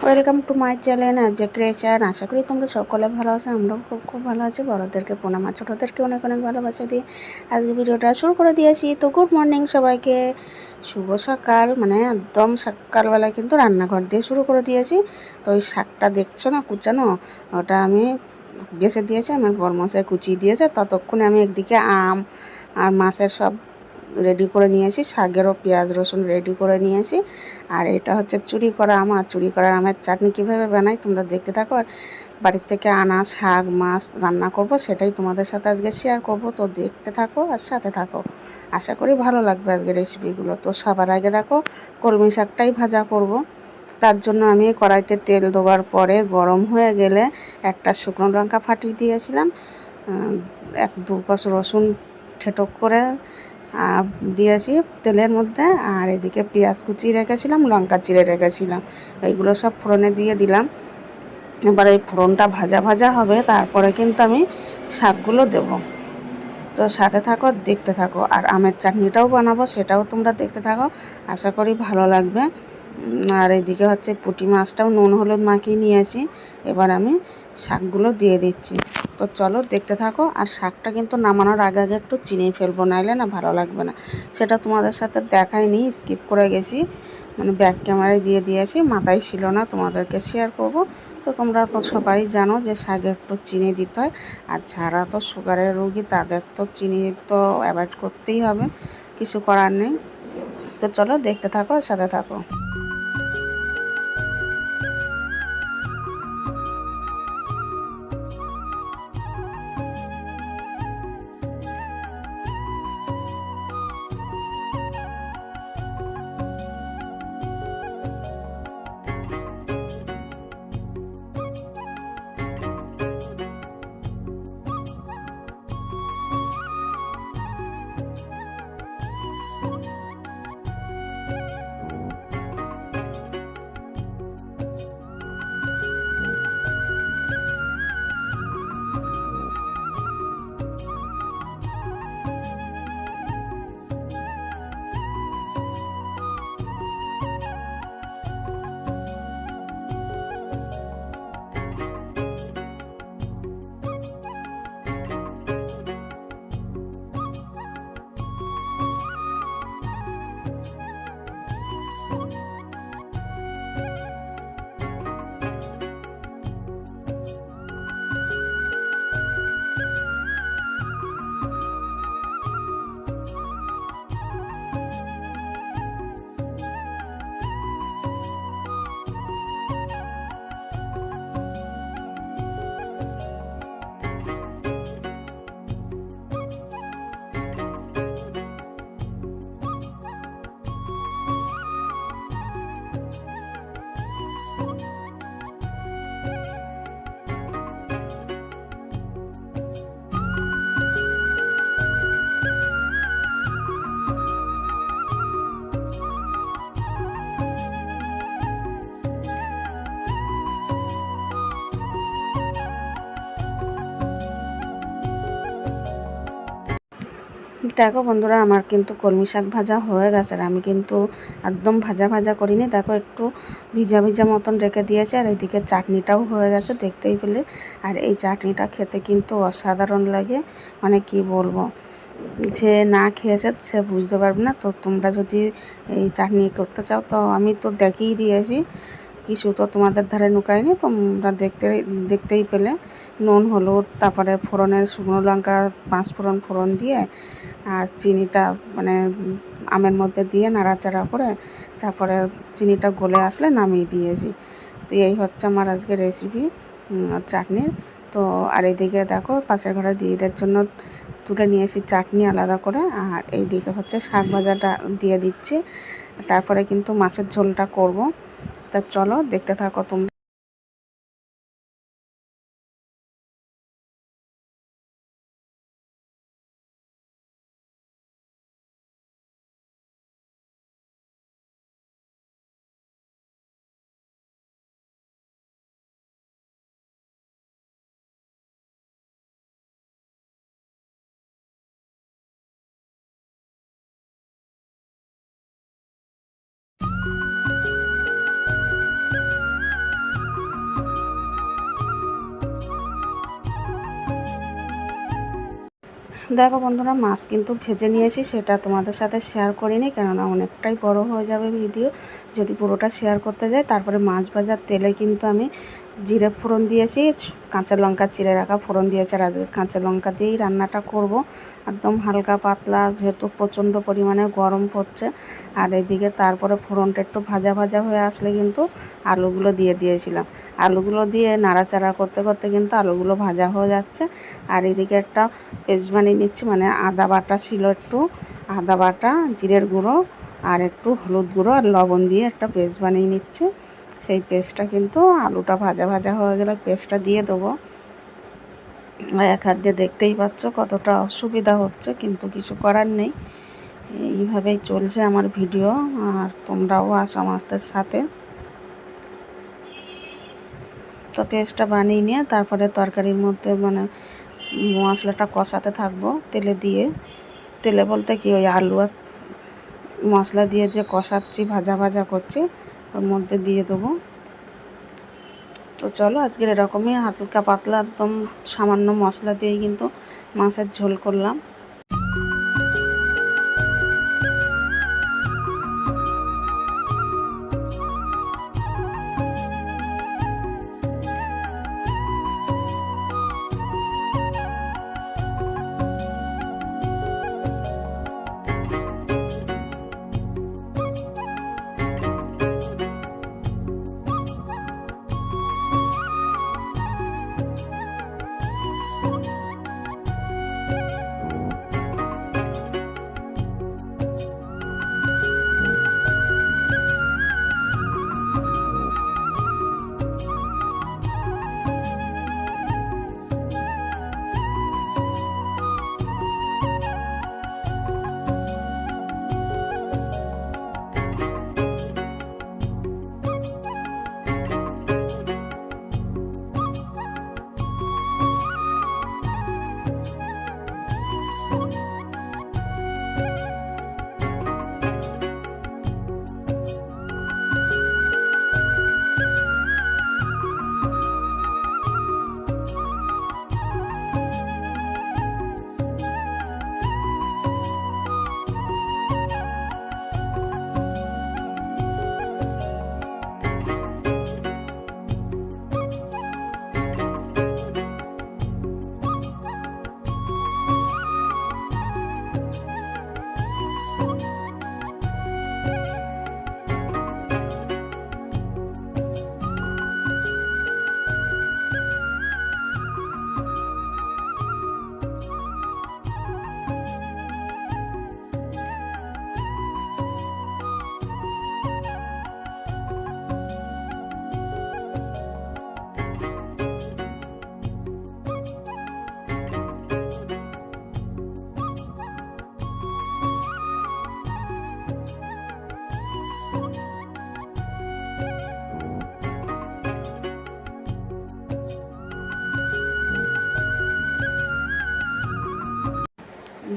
Welcome to my channel আজ creation. আশা করি তোমরা সকলে ভালো আছো। আমরাও খুব ভালো আছি। বড়োদেরকে প্রণাম আর ছোটোদেরকে অনেক অনেক ভালোবাসা দিয়ে আজকে ভিডিওটা শুরু করে দিয়েছি। তো গুড মর্নিং সবাইকে, শুভ সকাল। মানে একদম সকালবেলায় কিন্তু রান্নাঘর দিয়ে শুরু করে দিয়েছি। তো ওই শাকটা দেখছো না কুচানো, ওটা আমি গেছে দিয়েছি, আমার বরমশাই কুচিয়ে দিয়েছে। ততক্ষণে আমি একদিকে আম আর মাছের সব রেডি করে নিয়েছি, শাকেরও পেঁয়াজ রসুন রেডি করে নিয়েছি। আর এটা হচ্ছে চুরি করা আম, আর চুরি করা আমের চাটনি কীভাবে বানাই তোমরা দেখতে থাকো। আর বাড়ির থেকে আনা শাক মাছ রান্না করব, সেটাই তোমাদের সাথে আজকে শেয়ার করব। তো দেখতে থাকো আর সাথে থাকো, আশা করি ভালো লাগবে আজকে রেসিপিগুলো। তো সবার আগে দেখো কলমি শাকটাই ভাজা করব। তার জন্য আমি কড়াইতে তেল দেওয়ার পরে গরম হয়ে গেলে একটা শুকনো লঙ্কা ফাটিয়ে দিয়েছিলাম, এক দু কোষ রসুন ঠেটো করে দিয়েছি তেলের মধ্যে। আর এদিকে পেঁয়াজ কুচিয়ে রেখেছিলাম, লঙ্কা চিড়ে রেখেছিলাম, এইগুলো সব ফোড়নে দিয়ে দিলাম। এবার এই ফোড়নটা ভাজা ভাজা হবে, তারপরে কিন্তু আমি শাকগুলো দেব। তো সাথে থাকো, দেখতে থাকো। আর আমের চাটনিটাও বানাবো, সেটাও তোমরা দেখতে থাকো, আশা করি ভালো লাগবে। আর এদিকে হচ্ছে পুঁটি মাছটাও নুন হলুদ মাখিয়ে নিয়েছি। এবার আমি শাকগুলো দিয়ে দিচ্ছি। তো চলো দেখতে থাকো। আর শাকটা কিন্তু নামানোর আগে আগে একটু চিনি ফেলবো, নাইলে না ভালো লাগবে না। সেটা তোমাদের সাথে দেখাইনি, স্কিপ করে গেছি, মানে ব্যাক ক্যামেরায় দিয়ে দিয়েছি, মাথায় ছিল না, তোমাদেরকে শেয়ার করব। তো তোমরা তো সবাই জানো যে শাকে একটু চিনি দিতে হয়। আর যারা তো সুগারের রোগী তাদের তো চিনি তো অ্যাভয়েড করতেই হবে, কিছু করার নেই। তো চলো দেখতে থাকো, সাথে থাকো। দেখো বন্ধুরা, আমার কিন্তু কলমি শাক ভাজা হয়ে গেছে। আর আমি কিন্তু একদম ভাজা ভাজা করিনি, দেখো একটু ভিজা ভিজা মতন রেখে দিয়েছে। আর এইদিকে চাটনিটাও হয়ে গেছে, দেখতেই পেলে। আর এই চাটনিটা খেতে কিন্তু অসাধারণ লাগে, মানে কি বলবো, যে না খেয়েছে সে বুঝতে পারবে না। তো তোমরা যদি এই চাটনি করতে চাও, তো আমি তো দেখিয়ে দিয়েছি, কিছু তো তোমাদের ধারে নুকাইনি, তোমরা দেখতেই পেলে। নুন হলুদ, তারপরে ফোড়নের শুকনো লঙ্কা 5 ফোড়ন ফোড়ন দিয়ে, আর চিনিটা মানে আমের মধ্যে দিয়ে নাড়াচাড়া করে, তারপরে চিনিটা গলে আসলে নামিয়ে দিয়েছি। তো এই হচ্ছে আমার আজকে রেসিপি চাটনির। তো আর এইদিকে দেখো পাশের ঘরে দিদিদের জন্য তুলে নিয়েছি চাটনি আলাদা করে। আর এইদিকে হচ্ছে শাক ভাজাটা দিয়ে দিচ্ছি, তারপরে কিন্তু মাছের ঝোলটা করব। তা চলো দেখতে থাকো তোমরা। দেখো বন্ধুরা, মাছ কিন্তু ভেজে নিয়েছি, সেটা তোমাদের সাথে শেয়ার করিনি, কেননা অনেকটাই বড় হয়ে যাবে ভিডিও যদি পুরোটা শেয়ার করতে যাই। তারপরে মাছ ভাজার তেলে কিন্তু আমি জিরে ফোড়ন দিয়েছি, কাঁচা লঙ্কা চিড়ে রাখা ফোড়ন দিয়েছি। আর আজকে কাঁচা লঙ্কা দিয়েই রান্নাটা করব, একদম হালকা পাতলা, যেহেতু প্রচণ্ড পরিমাণে গরম পড়ছে। আর এদিকে তারপরে ফোড়নটা একটু ভাজা ভাজা হয়ে আসলে কিন্তু আলুগুলো দিয়ে দিয়েছিলাম। আলুগুলো দিয়ে নাড়াচাড়া করতে করতে কিন্তু আলুগুলো ভাজা হয়ে যাচ্ছে। আর এদিকে একটা পেস্ট বানিয়ে নিচ্ছি, মানে আদা বাটা ছিল, একটু আদা বাটা, জিরের গুঁড়ো আর একটু হলুদ গুঁড়ো আর লবণ দিয়ে একটা পেস্ট বানিয়ে নিচ্ছি। সেই পেস্টটা কিন্তু আলুটা ভাজা ভাজা হয়ে গেলে পেস্টটা দিয়ে দেবো। আর এক হাত দিয়ে দেখতেই পাচ্ছ কতটা অসুবিধা হচ্ছে, কিন্তু কিছু করার নেই, এইভাবেই চলছে আমার ভিডিও। আর তোমরাও আসো আমাদের সাথে। তো পেস্টটা বানিয়ে নিয়ে তারপরে তরকারির মধ্যে মানে মশলাটা কষাতে থাকবো তেলে দিয়ে। তেলে বলতে কি, ওই আলু আর মশলা দিয়ে যে কষাচ্ছি, ভাজা ভাজা করছি, ওর মধ্যে দিয়ে দেবো। তো চলো, আজকের এরকমই হালকা পাতলা একদম সামান্য মশলা দিয়েই কিন্তু মাছের ঝোল করলাম।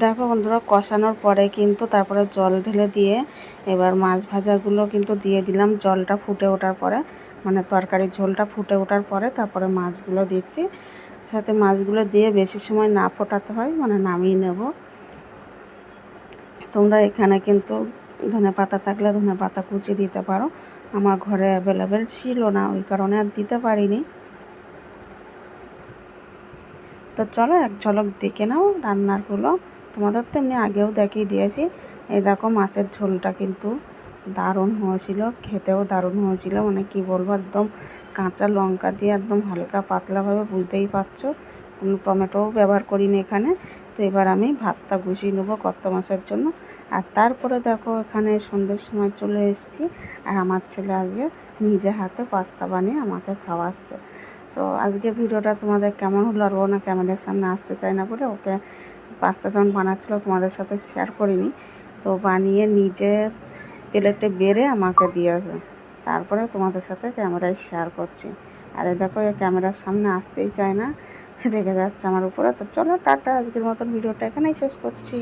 দেখো বন্ধুরা, কষানোর পরে কিন্তু তারপরে জল ঢেলে দিয়ে এবার মাছ ভাজাগুলো কিন্তু দিয়ে দিলাম। জলটা ফুটে ওঠার পরে, মানে তরকারির ঝোলটা ফুটে ওঠার পরে তারপরে মাছগুলো দিচ্ছি। সাথে মাছগুলো দিয়ে বেশি সময় না ফোটাতে হয়, মানে নামিয়ে নেব। তোমরা এখানে কিন্তু ধনেপাতা থাকলে ধনেপাতা কুচি দিতে পারো, আমার ঘরে অ্যাভেলেবেল ছিল না, ওই কারণে আর দিতে পারিনি। তো চলো এক ঝলক দেখে নাও রান্নারগুলো, তোমাদের তো এমনি আগেও দেখিয়ে দিয়েছি। এই দেখো, মাছের ঝোলটা কিন্তু দারুণ হয়েছিল, খেতেও দারুণ হয়েছিল, মানে কি বলবো, একদম কাঁচা লঙ্কা দিয়ে একদম হালকা পাতলাভাবে, বুঝতেই পারছো, কোনো টমেটোও ব্যবহার করিনি এখানে। তো এবার আমি ভাতটা গুছিয়ে নেবো কত মাছের জন্য। আর তারপরে দেখো, এখানে সন্ধ্যের সময় চলে এসেছি, আর আমার ছেলে আজকে নিজে হাতে পাস্তা বানিয়ে আমাকে খাওয়াচ্ছে। তো আজকে ভিডিওটা তোমাদের কেমন হলো, আর ও না ক্যামেরার সামনে আসতে চায় না বলে ওকে পাস্তা যখন বানাচ্ছিলো তোমাদের সাথে শেয়ার করিনি, তো বানিয়ে নিজে প্লেটে বেড়ে আমাকে দিয়েছে, তারপরে তোমাদের সাথে ক্যামেরায় শেয়ার করছি। আর এই দেখো, এই ক্যামেরার সামনে আসতেই চায় না, রেগে যাচ্ছে আমার উপরে। তো চলো টাটা, আজকের মতন ভিডিওটা এখানেই শেষ করছি।